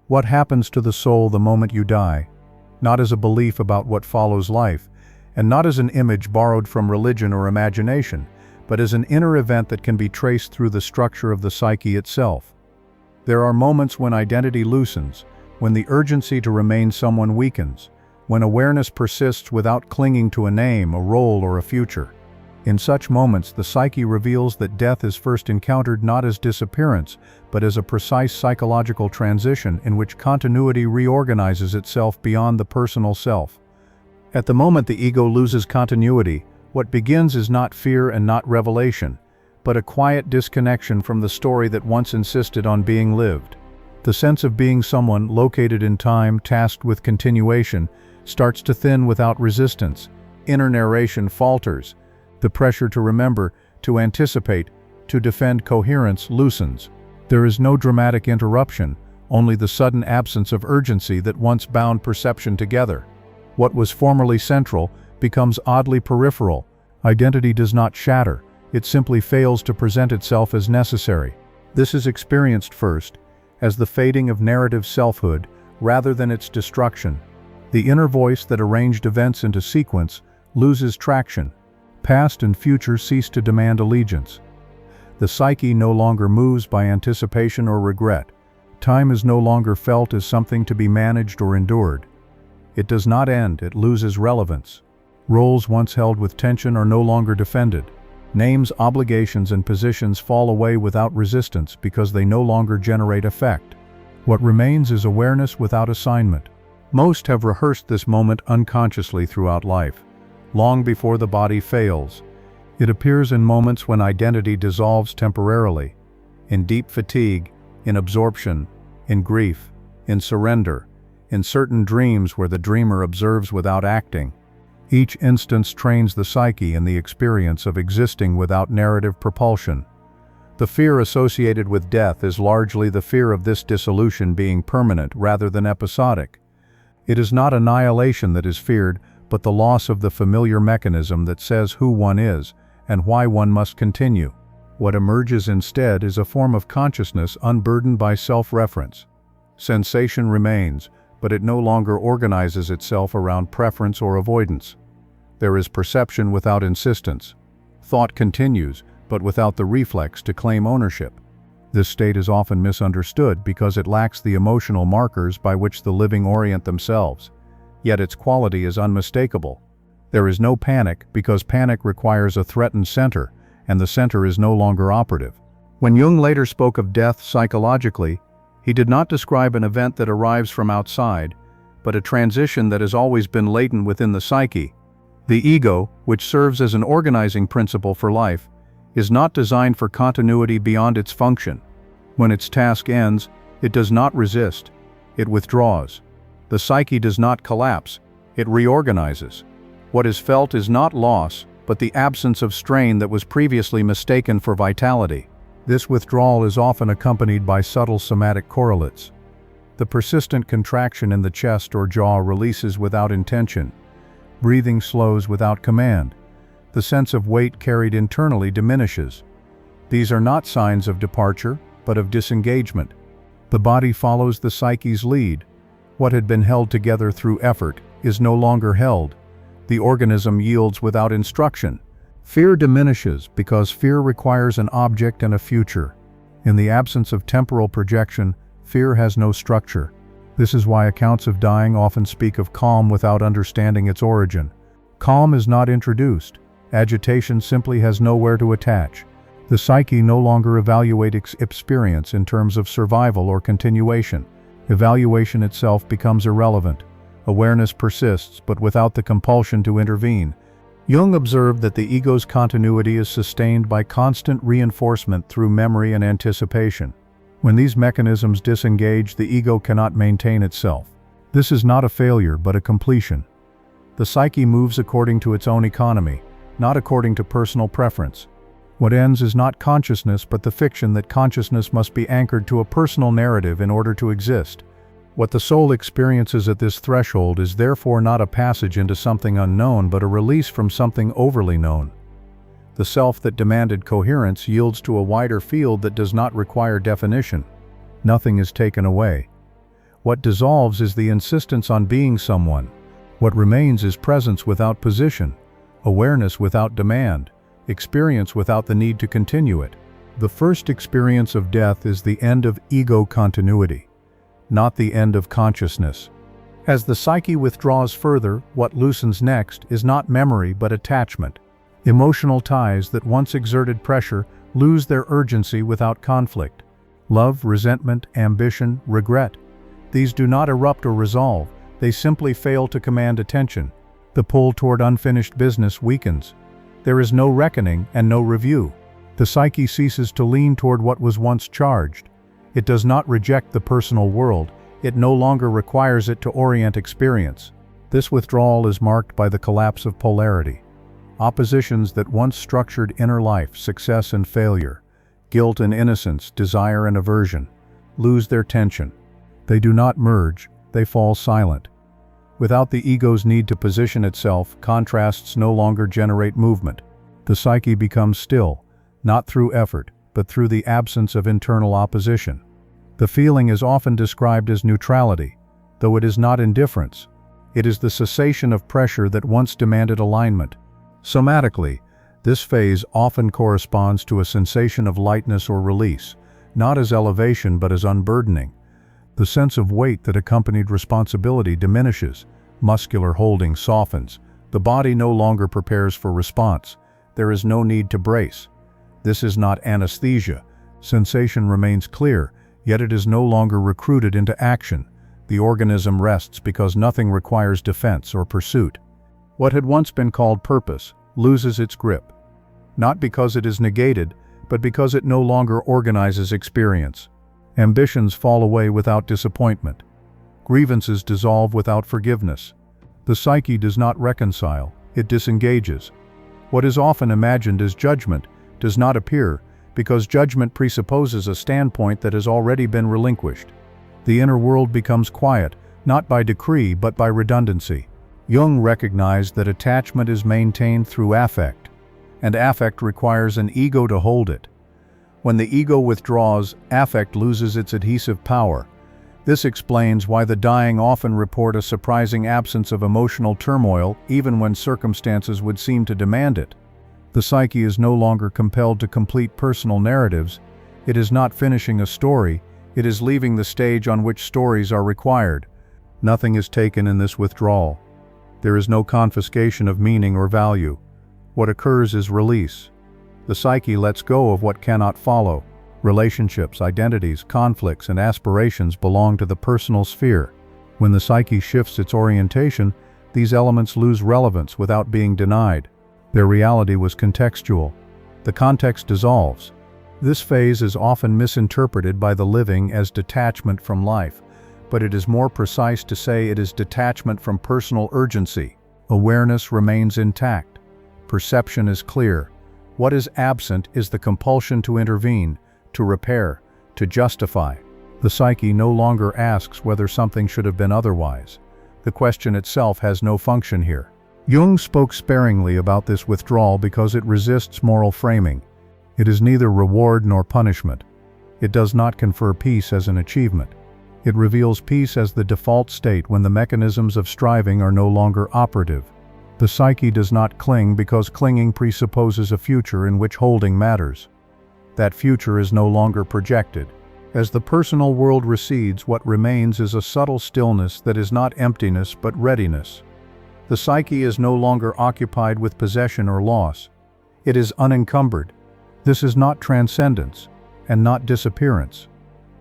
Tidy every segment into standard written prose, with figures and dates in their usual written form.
What happens to the soul the moment you die? Not as a belief about what follows life, and not as an image borrowed from religion or imagination, but as an inner event that can be traced through the structure of the psyche itself. There are moments when identity loosens, when the urgency to remain someone weakens, when awareness persists without clinging to a name, a role, or a future. In such moments, the psyche reveals that death is first encountered not as disappearance, but as a precise psychological transition in which continuity reorganizes itself beyond the personal self. At the moment the ego loses continuity, what begins is not fear and not revelation, but a quiet disconnection from the story that once insisted on being lived. The sense of being someone located in time, tasked with continuation, starts to thin without resistance. Inner narration falters. The pressure to remember, to anticipate, to defend coherence loosens. There is no dramatic interruption, only the sudden absence of urgency that once bound perception together. What was formerly central becomes oddly peripheral. Identity does not shatter, it simply fails to present itself as necessary. This is experienced first, as the fading of narrative selfhood, rather than its destruction. The inner voice that arranged events into sequence loses traction. Past and future cease to demand allegiance. The psyche no longer moves by anticipation or regret. Time is no longer felt as something to be managed or endured. It does not end, it loses relevance. Roles once held with tension are no longer defended. Names, obligations, and positions fall away without resistance because they no longer generate effect. What remains is awareness without assignment. Most have rehearsed this moment unconsciously throughout life, long before the body fails. It appears in moments when identity dissolves temporarily, in deep fatigue, in absorption, in grief, in surrender, in certain dreams where the dreamer observes without acting. Each instance trains the psyche in the experience of existing without narrative propulsion. The fear associated with death is largely the fear of this dissolution being permanent rather than episodic. It is not annihilation that is feared, but the loss of the familiar mechanism that says who one is and why one must continue. What emerges instead is a form of consciousness unburdened by self-reference. Sensation remains, but it no longer organizes itself around preference or avoidance. There is perception without insistence. Thought continues, but without the reflex to claim ownership. This state is often misunderstood because it lacks the emotional markers by which the living orient themselves. Yet its quality is unmistakable. There is no panic because panic requires a threatened center, and the center is no longer operative. When Jung later spoke of death psychologically, he did not describe an event that arrives from outside, but a transition that has always been latent within the psyche. The ego, which serves as an organizing principle for life, is not designed for continuity beyond its function. When its task ends, it does not resist, it withdraws. The psyche does not collapse, it reorganizes. What is felt is not loss, but the absence of strain that was previously mistaken for vitality. This withdrawal is often accompanied by subtle somatic correlates. The persistent contraction in the chest or jaw releases without intention. Breathing slows without command. The sense of weight carried internally diminishes. These are not signs of departure, but of disengagement. The body follows the psyche's lead. What had been held together through effort is no longer held. The organism yields without instruction. Fear diminishes because fear requires an object and a future. In the absence of temporal projection, fear has no structure. This is why accounts of dying often speak of calm without understanding its origin. Calm is not introduced. Agitation simply has nowhere to attach. The psyche no longer evaluates experience in terms of survival or continuation. Evaluation itself becomes irrelevant. Awareness persists, but without the compulsion to intervene. Jung observed that the ego's continuity is sustained by constant reinforcement through memory and anticipation. When these mechanisms disengage, the ego cannot maintain itself. This is not a failure, but a completion. The psyche moves according to its own economy, not according to personal preference. What ends is not consciousness, but the fiction that consciousness must be anchored to a personal narrative in order to exist. What the soul experiences at this threshold is therefore not a passage into something unknown, but a release from something overly known. The self that demanded coherence yields to a wider field that does not require definition. Nothing is taken away. What dissolves is the insistence on being someone. What remains is presence without position, awareness without demand, experience without the need to continue it. The first experience of death is the end of ego continuity, not the end of consciousness. As the psyche withdraws further, what loosens next is not memory but attachment. Emotional ties that once exerted pressure lose their urgency without conflict. Love, resentment, ambition, regret. These do not erupt or resolve, they simply fail to command attention. The pull toward unfinished business weakens. There is no reckoning and no review. The psyche ceases to lean toward what was once charged. It does not reject the personal world, it no longer requires it to orient experience. This withdrawal is marked by the collapse of polarity. Oppositions that once structured inner life, success and failure, guilt and innocence, desire and aversion, lose their tension. They do not merge, they fall silent. Without the ego's need to position itself, contrasts no longer generate movement. The psyche becomes still, not through effort, but through the absence of internal opposition. The feeling is often described as neutrality, though it is not indifference. It is the cessation of pressure that once demanded alignment. Somatically, this phase often corresponds to a sensation of lightness or release, not as elevation but as unburdening. The sense of weight that accompanied responsibility diminishes, muscular holding softens, the body no longer prepares for response, there is no need to brace. This is not anesthesia. Sensation remains clear, yet it is no longer recruited into action. The organism rests because nothing requires defense or pursuit. What had once been called purpose loses its grip, not because it is negated, but because it no longer organizes experience. Ambitions fall away without disappointment. Grievances dissolve without forgiveness. The psyche does not reconcile, it disengages. What is often imagined as judgment does not appear, because judgment presupposes a standpoint that has already been relinquished. The inner world becomes quiet, not by decree but by redundancy. Jung recognized that attachment is maintained through affect, and affect requires an ego to hold it. When the ego withdraws, affect loses its adhesive power. This explains why the dying often report a surprising absence of emotional turmoil, even when circumstances would seem to demand it. The psyche is no longer compelled to complete personal narratives. It is not finishing a story, it is leaving the stage on which stories are required. Nothing is taken in this withdrawal. There is no confiscation of meaning or value. What occurs is release. The psyche lets go of what cannot follow. Relationships, identities, conflicts, and aspirations belong to the personal sphere. When the psyche shifts its orientation, these elements lose relevance without being denied. Their reality was contextual. The context dissolves. This phase is often misinterpreted by the living as detachment from life, but it is more precise to say it is detachment from personal urgency. Awareness remains intact. Perception is clear. What is absent is the compulsion to intervene, to repair, to justify. The psyche no longer asks whether something should have been otherwise. The question itself has no function here. Jung spoke sparingly about this withdrawal because it resists moral framing. It is neither reward nor punishment. It does not confer peace as an achievement. It reveals peace as the default state when the mechanisms of striving are no longer operative. The psyche does not cling because clinging presupposes a future in which holding matters. That future is no longer projected. As the personal world recedes, what remains is a subtle stillness that is not emptiness but readiness. The psyche is no longer occupied with possession or loss. It is unencumbered. This is not transcendence, and not disappearance.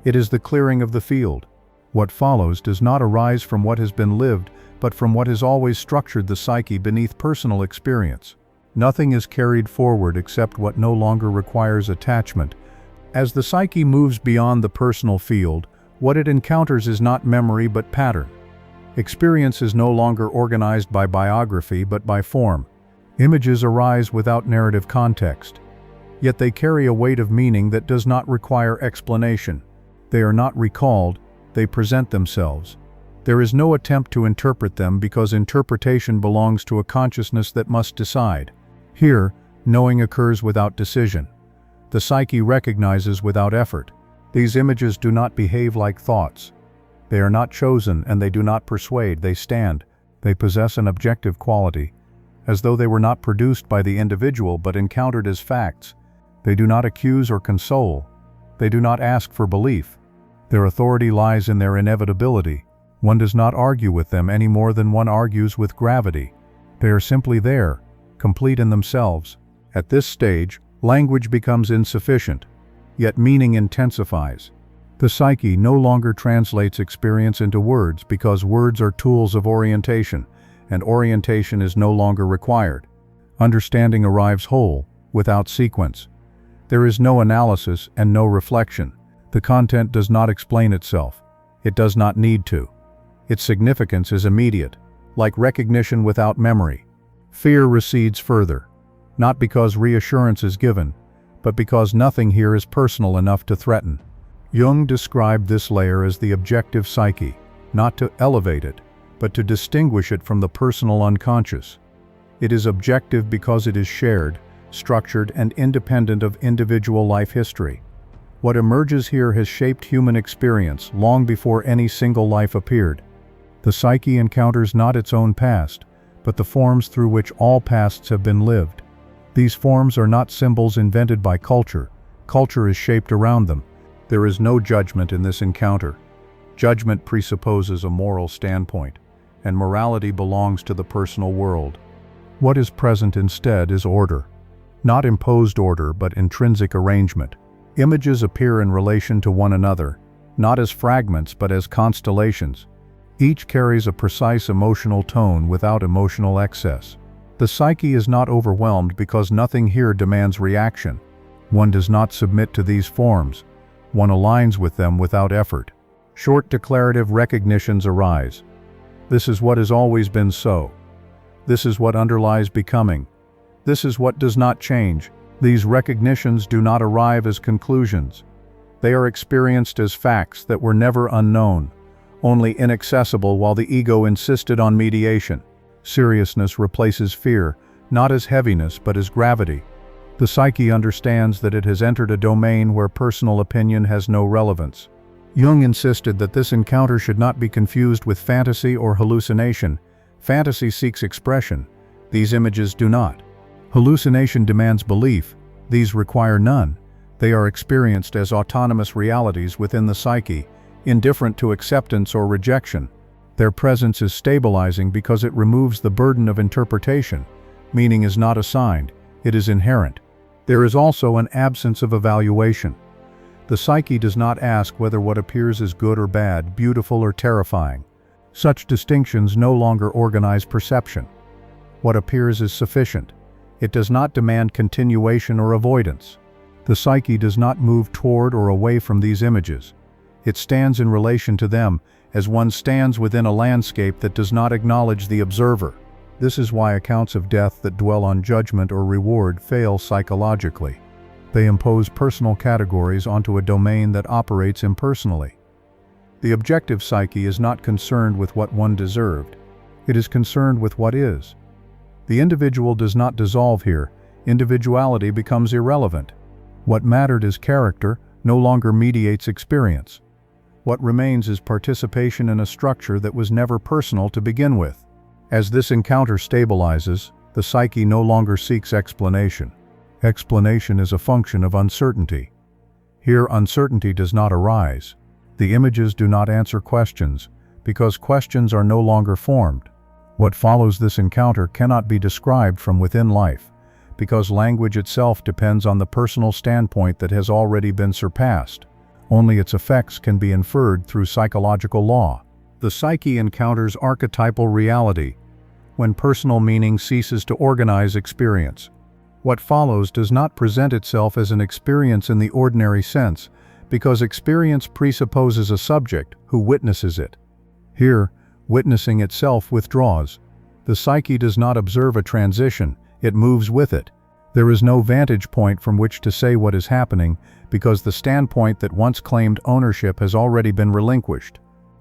It is the clearing of the field. What follows does not arise from what has been lived, but from what has always structured the psyche beneath personal experience. Nothing is carried forward except what no longer requires attachment. As the psyche moves beyond the personal field, what it encounters is not memory but pattern. Experience is no longer organized by biography but by form. Images arise without narrative context. Yet they carry a weight of meaning that does not require explanation. They are not recalled, they present themselves. There is no attempt to interpret them because interpretation belongs to a consciousness that must decide. Here, knowing occurs without decision. The psyche recognizes without effort. These images do not behave like thoughts. They are not chosen and they do not persuade, they stand. They possess an objective quality, as though they were not produced by the individual but encountered as facts. They do not accuse or console. They do not ask for belief. Their authority lies in their inevitability. One does not argue with them any more than one argues with gravity. They are simply there, complete in themselves. At this stage, language becomes insufficient, yet meaning intensifies. The psyche no longer translates experience into words because words are tools of orientation, and orientation is no longer required. Understanding arrives whole, without sequence. There is no analysis and no reflection. The content does not explain itself. It does not need to. Its significance is immediate, like recognition without memory. Fear recedes further, not because reassurance is given, but because nothing here is personal enough to threaten. Jung described this layer as the objective psyche, not to elevate it, but to distinguish it from the personal unconscious. It is objective because it is shared, structured, and independent of individual life history. What emerges here has shaped human experience long before any single life appeared. The psyche encounters not its own past, but the forms through which all pasts have been lived. These forms are not symbols invented by culture. Culture is shaped around them. There is no judgment in this encounter. Judgment presupposes a moral standpoint, and morality belongs to the personal world. What is present instead is order. Not imposed order, but intrinsic arrangement. Images appear in relation to one another, not as fragments but as constellations. Each carries a precise emotional tone without emotional excess. The psyche is not overwhelmed because nothing here demands reaction. One does not submit to these forms. One aligns with them without effort. Short declarative recognitions arise. This is what has always been so. This is what underlies becoming. This is what does not change. These recognitions do not arrive as conclusions. They are experienced as facts that were never unknown, only inaccessible while the ego insisted on mediation. Seriousness replaces fear, not as heaviness but as gravity. The psyche understands that it has entered a domain where personal opinion has no relevance. Jung insisted that this encounter should not be confused with fantasy or hallucination. Fantasy seeks expression. These images do not. Hallucination demands belief. These require none. They are experienced as autonomous realities within the psyche, indifferent to acceptance or rejection. Their presence is stabilizing because it removes the burden of interpretation. Meaning is not assigned, it is inherent. There is also an absence of evaluation. The psyche does not ask whether what appears is good or bad, beautiful or terrifying. Such distinctions no longer organize perception. What appears is sufficient. It does not demand continuation or avoidance. The psyche does not move toward or away from these images. It stands in relation to them, as one stands within a landscape that does not acknowledge the observer. This is why accounts of death that dwell on judgment or reward fail psychologically. They impose personal categories onto a domain that operates impersonally. The objective psyche is not concerned with what one deserved. It is concerned with what is. The individual does not dissolve here. Individuality becomes irrelevant. What mattered as character no longer mediates experience. What remains is participation in a structure that was never personal to begin with. As this encounter stabilizes, the psyche no longer seeks explanation. Explanation is a function of uncertainty. Here, uncertainty does not arise. The images do not answer questions, because questions are no longer formed. What follows this encounter cannot be described from within life, because language itself depends on the personal standpoint that has already been surpassed. Only its effects can be inferred through psychological law. The psyche encounters archetypal reality, when personal meaning ceases to organize experience. What follows does not present itself as an experience in the ordinary sense, because experience presupposes a subject who witnesses it. Here, witnessing itself withdraws. The psyche does not observe a transition, it moves with it. There is no vantage point from which to say what is happening, because the standpoint that once claimed ownership has already been relinquished.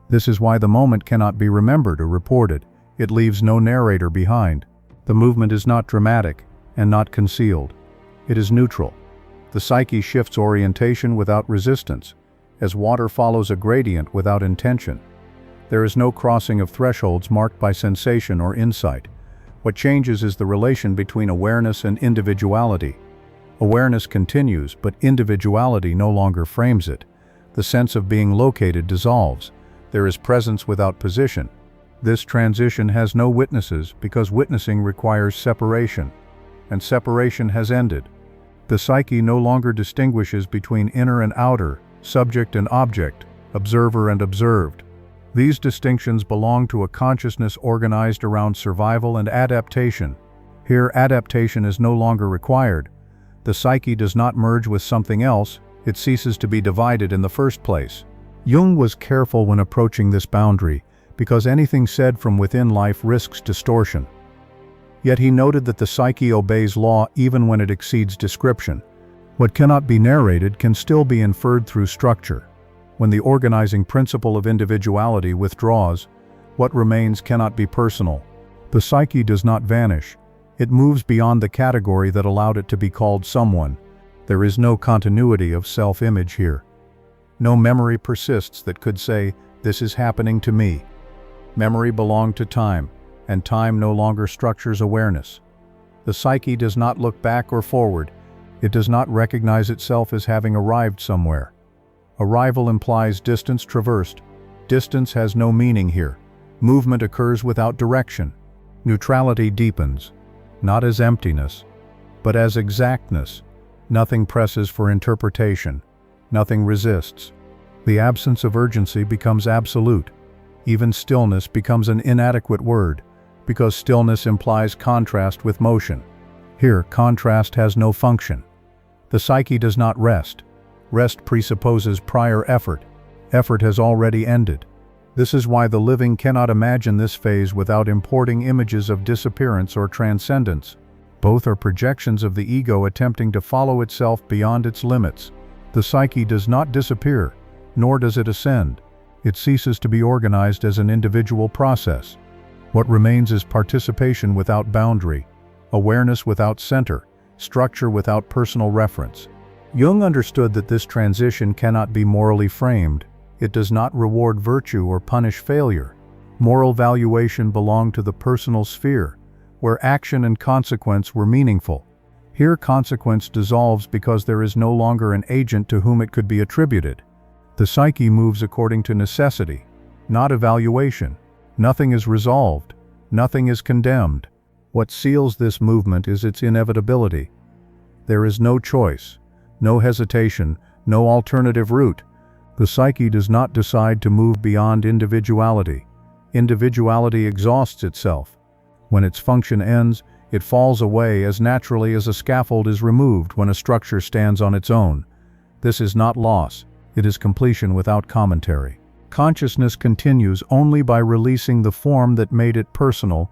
This is why the moment cannot be remembered or reported. It leaves no narrator behind. The movement is not dramatic and not concealed. It is neutral. The psyche shifts orientation without resistance, as water follows a gradient without intention. There is no crossing of thresholds marked by sensation or insight. What changes is the relation between awareness and individuality. Awareness continues, but individuality no longer frames it. The sense of being located dissolves. There is presence without position. This transition has no witnesses because witnessing requires separation, and separation has ended. The psyche no longer distinguishes between inner and outer, subject and object, observer and observed. These distinctions belong to a consciousness organized around survival and adaptation. Here, adaptation is no longer required. The psyche does not merge with something else, it ceases to be divided in the first place. Jung was careful when approaching this boundary, because anything said from within life risks distortion. Yet he noted that the psyche obeys law even when it exceeds description. What cannot be narrated can still be inferred through structure. When the organizing principle of individuality withdraws, what remains cannot be personal. The psyche does not vanish. It moves beyond the category that allowed it to be called someone. There is no continuity of self-image here. No memory persists that could say, "This is happening to me." Memory belonged to time, and time no longer structures awareness. The psyche does not look back or forward. It does not recognize itself as having arrived somewhere. Arrival implies distance traversed. Distance has no meaning here. Movement occurs without direction. Neutrality deepens, not as emptiness, but as exactness. Nothing presses for interpretation. Nothing resists. The absence of urgency becomes absolute. Even stillness becomes an inadequate word, because stillness implies contrast with motion. Here, contrast has no function. The psyche does not rest. Rest presupposes prior effort. Effort has already ended. This is why the living cannot imagine this phase without importing images of disappearance or transcendence. Both are projections of the ego attempting to follow itself beyond its limits. The psyche does not disappear, nor does it ascend. It ceases to be organized as an individual process. What remains is participation without boundary, awareness without center, structure without personal reference. Jung understood that this transition cannot be morally framed. It does not reward virtue or punish failure. Moral valuation belonged to the personal sphere, where action and consequence were meaningful. Here, consequence dissolves because there is no longer an agent to whom it could be attributed. The psyche moves according to necessity, not evaluation. Nothing is resolved. Nothing is condemned. What seals this movement is its inevitability. There is no choice, no hesitation, no alternative route. The psyche does not decide to move beyond individuality. Individuality exhausts itself. When its function ends, it falls away as naturally as a scaffold is removed when a structure stands on its own. This is not loss. It is completion without commentary. Consciousness continues only by releasing the form that made it personal